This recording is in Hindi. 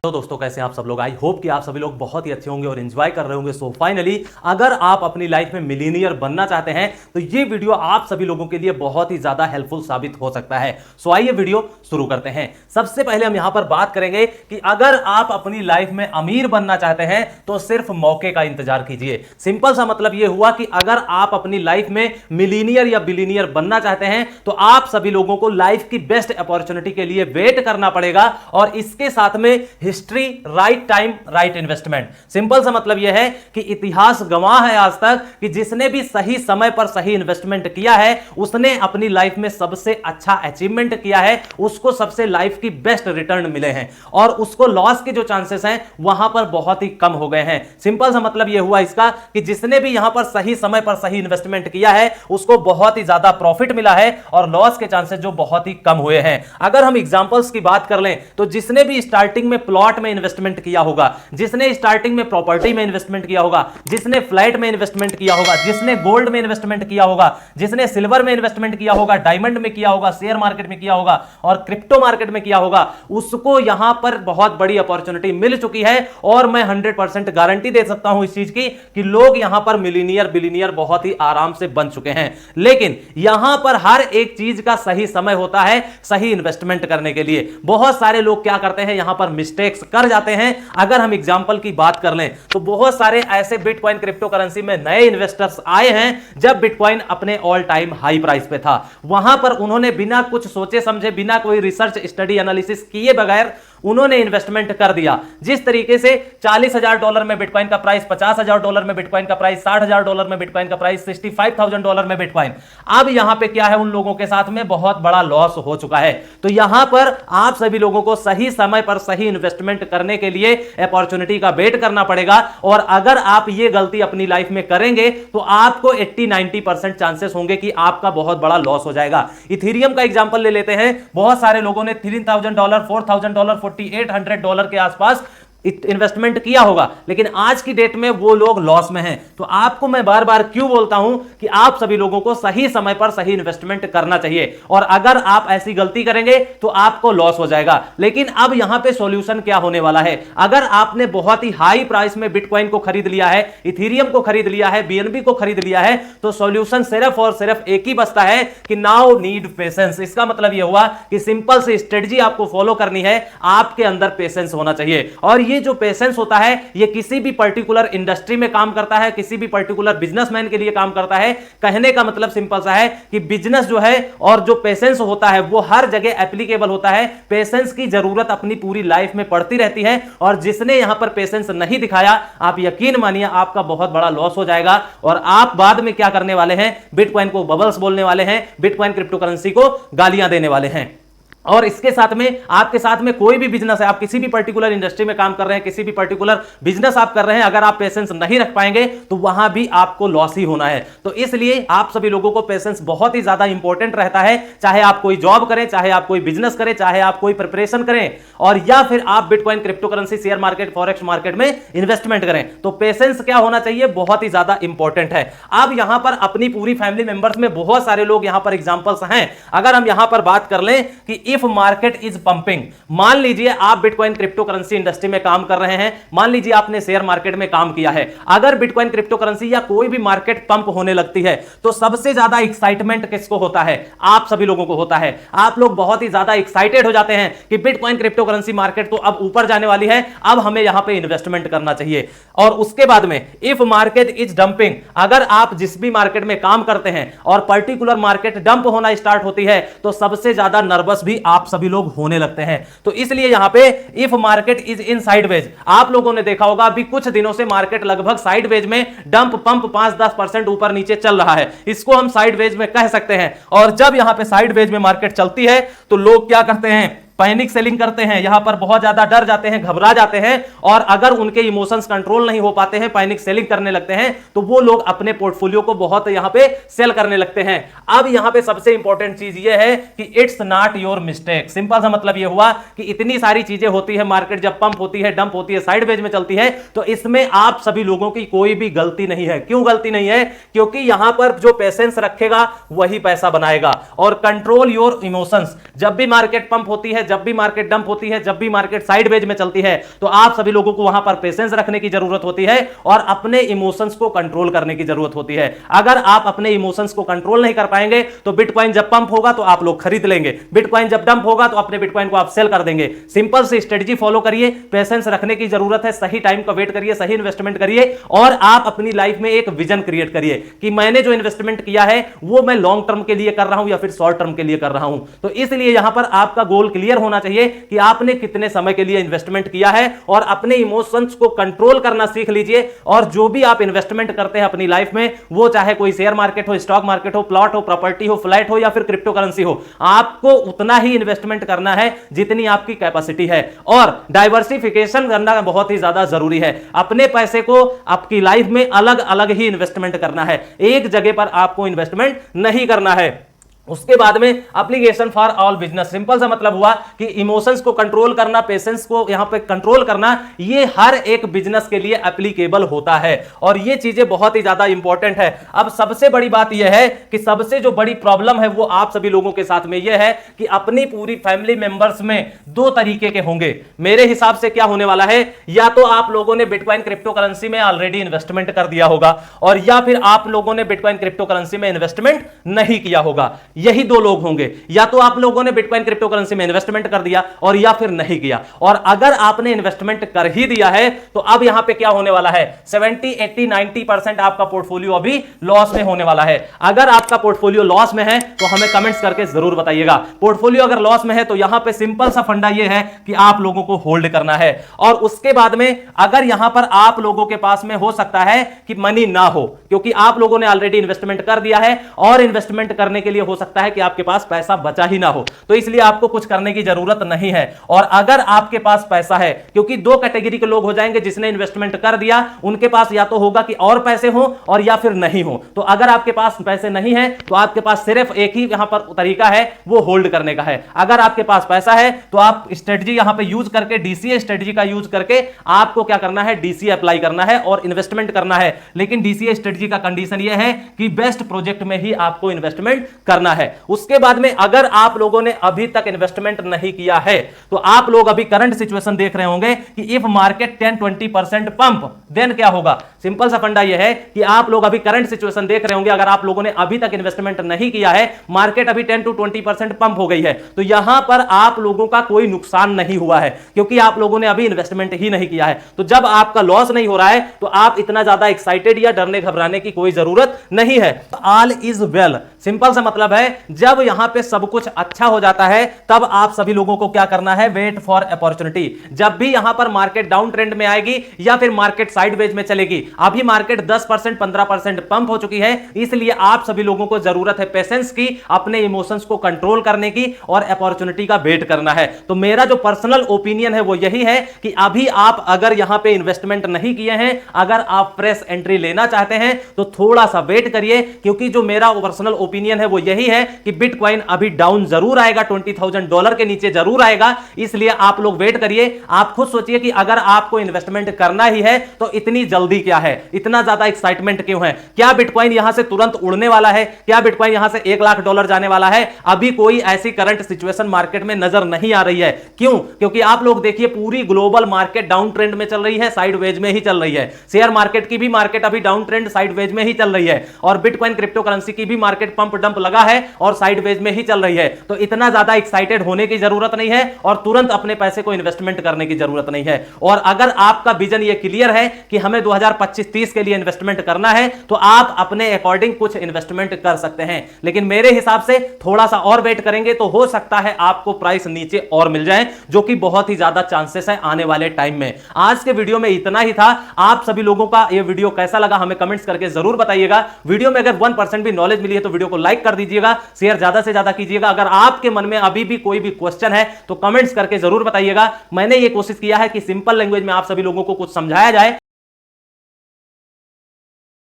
तो दोस्तों कैसे हैं आप सब लोग। आई होप कि आप सभी लोग बहुत ही अच्छे होंगे और एंजॉय कर रहे होंगे। सो फाइनली अगर आप अपनी लाइफ में मिलीनियर बनना चाहते हैं तो ये वीडियो आप सभी लोगों के लिए बहुत ही ज्यादा हेल्पफुल साबित हो सकता है। सो आइए वीडियो शुरू करते हैं। सबसे पहले हम यहां पर बात करेंगे कि अगर आप अपनी लाइफ में अमीर बनना चाहते हैं तो सिर्फ मौके का इंतजार कीजिए। सिंपल सा मतलब यह हुआ कि अगर आप अपनी लाइफ में मिलीनियर या बिलीनियर बनना चाहते हैं तो आप सभी लोगों को लाइफ की बेस्ट अपॉर्चुनिटी के लिए वेट करना पड़ेगा और इसके साथ में history, right time, right investment. Simple सा मतलब यह है कि इतिहास गवाह है आज तक कि जिसने भी सही समय पर सही इन्वेस्टमेंट किया है उसने अपनी लाइफ में सबसे अच्छा अचीवमेंट किया है, उसको सबसे लाइफ की बेस्ट रिटर्न मिले हैं और उसको लॉस के जो चांसेस हैं वहां पर बहुत ही कम हो गए हैं। सिंपल सा मतलब यह हुआ इसका कि जिसने भी यहां पर सही समय पर सही इन्वेस्टमेंट किया है उसको बहुत ही ज्यादा प्रॉफिट मिला है और लॉस के चांसेस जो बहुत ही कम हुए हैं। अगर हम एग्जांपल्स की बात कर लें तो जिसने भी स्टार्टिंग में प्लॉट में इन्वेस्टमेंट किया होगा, जिसने स्टार्टिंग में प्रॉपर्टी में इन्वेस्टमेंट किया होगा, जिसने फ्लैट में इन्वेस्टमेंट किया होगा, जिसने गोल्ड में इन्वेस्टमेंट किया होगा, जिसने सिल्वर में इन्वेस्टमेंट किया होगा, डायमंड में किया होगा, शेयर मार्केट में किया होगा और क्रिप्टो मार्केट में किया होगा, उसको यहां पर बहुत बड़ी अपॉर्चुनिटी मिल चुकी है और मैं 100% गारंटी दे सकता हूं इस चीज की कि लोग यहां पर मिलीनियर बिलीनियर बहुत ही आराम से बन चुके हैं। लेकिन यहां पर हर एक चीज का सही समय होता है सही इन्वेस्टमेंट करने के लिए। बहुत सारे लोग क्या करते हैं यहां पर मिस्टेक्स कर जाते हैं। अगर हम एग्जांपल की बात कर लें तो बहुत सारे ऐसे बिटकॉइन क्रिप्टो करेंसी में नए इन्वेस्टर्स आए हैं जब बिटकॉइन अपने ऑल टाइम हाई प्राइस पे था। वहां पर उन्होंने बिना कुछ सोचे समझे, बिना कोई रिसर्च स्टडी एनालिसिस किए बगैर उन्होंने इन्वेस्टमेंट कर दिया। जिस तरीके से $40,000 में बिटकॉइन का प्राइस, $50,000 में बिटकॉइन का प्राइस, $60,000 में बिटकॉइन का प्राइस, $65,000 में बिटकॉइन। अब यहां पे क्या है, उन लोगों के साथ में बहुत बड़ा लॉस हो चुका है। तो यहां पर आप सभी लोगों को सही समय पर सही इन्वेस्टमेंट करने के लिए अपॉर्चुनिटी का वेट करना पड़ेगा और अगर आप ये गलती अपनी लाइफ में करेंगे तो आपको 80-90% चांसेस होंगे कि आपका बहुत बड़ा लॉस हो जाएगा। इथेरियम का एग्जांपल ले लेते हैं। बहुत सारे लोगों ने $3,000, $4,000, $4,800 के आसपास इन्वेस्टमेंट किया होगा, लेकिन आज की डेट में वो लोग लॉस में हैं। तो आपको मैं बार बार क्यों बोलता हूं कि आप सभी लोगों को सही समय पर सही इन्वेस्टमेंट करना चाहिए और अगर आप ऐसी गलती करेंगे तो आपको लॉस हो जाएगा। लेकिन अब यहां पे सॉल्यूशन क्या होने वाला है, अगर आपने बहुत ही हाई प्राइस में बिटकॉइन को खरीद लिया है, इथेरियम को खरीद लिया है, बीएनबी को खरीद लिया है, तो सॉल्यूशन सिर्फ और सिर्फ एक ही बचता है कि नाउ नीड पेशेंस। इसका मतलब यह हुआ कि सिंपल सी स्ट्रेटजी आपको फॉलो करनी है, आपके अंदर पेशेंस होना चाहिए और ये जो पेशेंस होता है ये किसी भी पर्टिकुलर इंडस्ट्री में काम करता है, किसी भी पर्टिकुलर बिजनेसमैन के लिए काम करता है। कहने का मतलब सिंपल सा है कि बिजनेस जो है और जो पेशेंस होता है वो हर जगह एप्लीकेबल होता है। पेशेंस की जरूरत अपनी पूरी लाइफ में पड़ती रहती है और जिसने यहां पर पेशेंस नहीं दिखाया, आप यकीन मानिए आपका बहुत बड़ा लॉस हो जाएगा और आप बाद में क्या करने वाले हैं, बिटकॉइन को बबल्स बोलने वाले हैं, बिटकॉइन क्रिप्टो करेंसी को गालियां देने वाले हैं। और इसके साथ में आपके साथ में कोई भी बिजनेस है, आप किसी भी पर्टिकुलर इंडस्ट्री में काम कर रहे हैं, किसी भी पर्टिकुलर बिजनेस आप कर रहे हैं, अगर आप पेशेंस नहीं रख पाएंगे तो वहां भी आपको लॉस ही होना है। तो इसलिए आप सभी लोगों को पेशेंस बहुत ही ज्यादा इंपॉर्टेंट रहता है, चाहे आप कोई जॉब करें, चाहे आप कोई बिजनेस करें, चाहे आप कोई प्रिपरेशन करें और या फिर आप bitcoin crypto currency, share market, forex market में इन्वेस्टमेंट करें। तो पेशेंस क्या होना चाहिए, बहुत ही ज्यादा इंपॉर्टेंट है। अब यहां पर अपनी पूरी फैमिली मेंबर्स में बहुत सारे लोग यहां पर एग्जांपल्स हैं। अगर हम यहां पर बात कर लें कि इफ मार्केट इज पंपिंग, मान लीजिए आप बिटकॉइन क्रिप्टो करेंसी इंडस्ट्री में काम कर रहे हैं, मान लीजिए आपने शेयर मार्केट में काम किया है। अगर बिटकॉइन क्रिप्टो करेंसी या कोई भी मार्केट पंप होने लगती है तो सबसे ज्यादा एक्साइटमेंट किसको होता है, आप सभी लोगों को होता है। आप लोग बहुत ही ज्यादा एक्साइटेड हो जाते हैं कि बिटकॉइन क्रिप्टो करेंसी मार्केट तो अब ऊपर जाने वाली है, अब हमें यहां पे इन्वेस्टमेंट करना चाहिए। और उसके बाद में इफ मार्केट इज डंपिंग, अगर आप जिस भी मार्केट में काम करते हैं और पर्टिकुलर मार्केट डंप होना स्टार्ट होती है तो सबसे ज्यादा नर्वस भी आप सभी लोग होने लगते हैं। तो इसलिए यहां पे if market is in sideways, आप लोगों ने देखा होगा अभी कुछ दिनों से मार्केट लगभग साइडवेज में डंप पंप 5-10% ऊपर नीचे चल रहा है, इसको हम साइडवेज में कह सकते हैं। और जब यहां पे साइडवेज में मार्केट चलती है तो लोग क्या करते हैं, पैनिक सेलिंग करते हैं, यहां पर बहुत ज्यादा डर जाते हैं, घबरा जाते हैं और अगर उनके इमोशंस कंट्रोल नहीं हो पाते हैं, पैनिक सेलिंग करने लगते हैं तो वो लोग अपने पोर्टफोलियो को बहुत यहां पे सेल करने लगते हैं। अब यहां पे सबसे इंपॉर्टेंट चीज ये है कि it's not your mistake. Simple सा मतलब ये हुआ कि इतनी सारी चीजें होती है, मार्केट जब पंप होती है, डंप होती है, साइडवेज में चलती है, तो इसमें आप सभी लोगों की कोई भी गलती नहीं है। क्यों गलती नहीं है? क्योंकि यहां पर जो पेशेंस रखेगा वही पैसा बनाएगा। और कंट्रोल योर इमोशंस, जब भी मार्केट पंप होती है, जब भी मार्केट डंप होती है, जब भी मार्केट साइडवेज में चलती है, तो आप सभी लोगों को वहां पर पेशेंस रखने की जरूरत होती है और अपने इमोशंस को कंट्रोल करने की जरूरत होती है। अगर आप अपने इमोशंस को कंट्रोल नहीं कर पाएंगे तो बिटकॉइन जब पंप होगा तो आप लोग खरीद लेंगे, बिटकॉइन जब डंप होगा तो अपने बिटकॉइन को आप सेल कर देंगे। सिंपल सी स्ट्रेटजी फॉलो करिए, पेशेंस रखने की जरूरत है, सही टाइम का वेट करिए, सही इन्वेस्टमेंट करिए और आप अपनी लाइफ में एक विजन क्रिएट करिए कि मैंने जो इन्वेस्टमेंट किया है वो मैं लॉन्ग टर्म के लिए कर रहा हूं या फिर शॉर्ट टर्म के लिए कर रहा हूं। तो इसलिए यहां पर आपका गोल क्लियर होना चाहिए कि आपने कितने समय के लिए इन्वेस्टमेंट किया है और अपने इमोशंस को कंट्रोल करना सीख लीजिए। और जो भी आप इन्वेस्टमेंट करते हैं अपनी लाइफ में, वो चाहे कोई शेयर मार्केट हो, स्टॉक मार्केट हो, प्लॉट हो, प्रॉपर्टी हो, फ्लैट हो या फिर क्रिप्टो करेंसी हो, आपको उतना ही इन्वेस्टमेंट करना है जितनी आपकी कैपेसिटी है। और डाइवर्सिफिकेशन करना बहुत ही ज्यादा जरूरी है। अपने पैसे को आपकी लाइफ में अलग अलग ही इन्वेस्टमेंट करना है, एक जगह पर आपको इन्वेस्टमेंट नहीं करना है। उसके बाद में application for all business, simple सा मतलब हुआ कि इमोशंस को कंट्रोल करना, पेशेंस को यहां पे कंट्रोल करना, ये हर एक बिजनेस के लिए एप्लीकेबल होता है और ये चीजें बहुत ही ज्यादा इंपॉर्टेंट है। अब सबसे बड़ी बात यह है कि सबसे जो बड़ी प्रॉब्लम है वो आप सभी लोगों के साथ में यह है कि अपनी पूरी फैमिली मेंबर्स में दो तरीके के होंगे। मेरे हिसाब से क्या होने वाला है, या तो आप लोगों ने बिटकॉइन क्रिप्टो करेंसी में ऑलरेडी इन्वेस्टमेंट कर दिया होगा और या फिर आप लोगों ने बिटकॉइन क्रिप्टो करेंसी में इन्वेस्टमेंट नहीं किया होगा। यही दो लोग होंगे, या तो आप लोगों ने बिटकॉइन क्रिप्टो करेंसी में इन्वेस्टमेंट कर दिया और या फिर नहीं किया। और अगर आपने इन्वेस्टमेंट कर ही दिया है तो अब यहां पे क्या होने वाला है, 70, 80, 90% आपका पोर्टफोलियो अभी लॉस में होने वाला है। अगर आपका पोर्टफोलियो लॉस में है तो हमें कमेंट्स करके जरूर बताइएगा। पोर्टफोलियो अगर लॉस में है तो यहां पे सिंपल सा फंडा यह है कि आप लोगों को होल्ड करना है। और उसके बाद में अगर यहां पर आप लोगों के पास में हो सकता है कि मनी ना हो, क्योंकि आप लोगों ने ऑलरेडी इन्वेस्टमेंट कर दिया है और इन्वेस्टमेंट करने के लिए हो सकता है कि आपके पास पैसा बचा ही ना हो, तो इसलिए आपको कुछ करने की जरूरत नहीं है। और अगर आपके पास पैसा है, क्योंकि दो कैटेगरी के लोग हो जाएंगे, जिसने इन्वेस्टमेंट कर दिया उनके पास या तो होगा कि और पैसे हो और या फिर नहीं हो। तो अगर आपके पास पैसे नहीं है तो आपके पास सिर्फ एक ही यहां पर तरीका है, वो होल्ड करने का है। अगर आपके पास पैसा है तो आप स्ट्रेटजी यहां पे यूज करके, डीसीए स्ट्रेटजी का यूज करके आपको क्या करना है, डीसीए अप्लाई करना है और इन्वेस्टमेंट करना है। लेकिन डीसीए स्ट्रेटजी का कंडीशन यह है कि बेस्ट प्रोजेक्ट में ही आपको इन्वेस्टमेंट करना है। उसके बाद में अगर आप लोगों ने अभी तक इन्वेस्टमेंट नहीं किया है तो आप लोग अभी करंट सिचुएशन देख रहे होंगे कि इफ मार्केट 10-20% पंप, देन क्या होगा। सिंपल सा फंडा यह है कि आप लोग अभी करंट सिचुएशन देख रहे होंगे, अगर आप लोगों ने अभी तक इन्वेस्टमेंट नहीं किया है, मार्केट अभी 10-20% पंप हो गई है, तो यहां पर आप लोगों का कोई नुकसान नहीं हुआ है क्योंकि आप लोगों ने अभी इन्वेस्टमेंट ही नहीं किया है। तो जब आपका लॉस नहीं हो रहा है तो आप इतना ज्यादा एक्साइटेड या डरने घबराने की कोई जरूरत नहीं है। ऑल इज वेल, सिंपल सा मतलब है जब यहां पे सब कुछ अच्छा हो जाता है तब आप सभी लोगों को क्या करना है, वेट फॉर अपॉर्चुनिटी। जब भी यहां पर मार्केट डाउन ट्रेंड में आएगी या फिर मार्केट साइडवेज में चलेगी, अभी मार्केट 10%, 15% पंप हो चुकी है, इसलिए आप सभी लोगों को जरूरत है पेशेंस की, अपने इमोशंस को कंट्रोल करने की और अपॉर्चुनिटी का वेट करना है। तो मेरा जो पर्सनल ओपिनियन है वो यही है कि अभी आप अगर यहां पे इन्वेस्टमेंट नहीं किए हैं, अगर आप फ्रेश एंट्री लेना चाहते हैं तो थोड़ा सा वेट करिए, क्योंकि जो मेरा पर्सनल ओपिनियन है वो यही है कि बिटकॉइन अभी डाउन जरूर आएगा, $20,000 के नीचे जरूर आएगा, इसलिए आप लोग वेट करिए। आप खुद सोचिए कि अगर आपको इन्वेस्टमेंट करना ही है तो इतनी जल्दी क्या है, इतना ज्यादा एक्साइटमेंट क्यों है? क्या बिटकॉइन यहां से तुरंत उड़ने वाला है? क्या बिटकॉइन यहां से $1 लाख जाने वाला है? अभी कोई ऐसी करंट सिचुएशन मार्केट में नजर नहीं आ रही है। क्यों? क्योंकि आप लोग देखिए पूरी ग्लोबल मार्केट डाउन ट्रेंड में चल रही है, साइडवेज में ही चल रही है। शेयर मार्केट की भी मार्केट अभी डाउन ट्रेंड साइडवेज में ही चल रही है और बिटकॉइन क्रिप्टो करेंसी की भी मार्केट पंप डंप लगा है और साइडवेज में ही चल रही है। तो इतना ज्यादा एक्साइटेड होने की जरूरत नहीं है और तुरंत अपने पैसे को इन्वेस्टमेंट करने की जरूरत नहीं है। और अगर आपका विजन ये क्लियर है कि हमें 2025-30 के लिए इन्वेस्टमेंट करना है तो आप अपने अकॉर्डिंग कुछ इन्वेस्टमेंट कर सकते हैं, लेकिन मेरे हिसाब से थोड़ा सा और वेट करेंगे तो हो सकता है आपको प्राइस नीचे और मिल जाए, जो कि बहुत ही ज्यादा चांसेस है आने वाले टाइम में। आज के वीडियो में इतना ही था। आप सभी लोगों का यह वीडियो कैसा लगा हमें कमेंट्स करके जरूर बताइएगा। वीडियो में अगर 1% भी नॉलेज मिली है तो वीडियो को लाइक कर दीजिएगा, शेयर ज्यादा से ज्यादा कीजिएगा। अगर आपके मन में अभी भी कोई भी क्वेश्चन है तो कमेंट्स करके जरूर बताइएगा। मैंने ये कोशिश किया है कि सिंपल लैंग्वेज में आप सभी लोगों को कुछ समझाया जाए।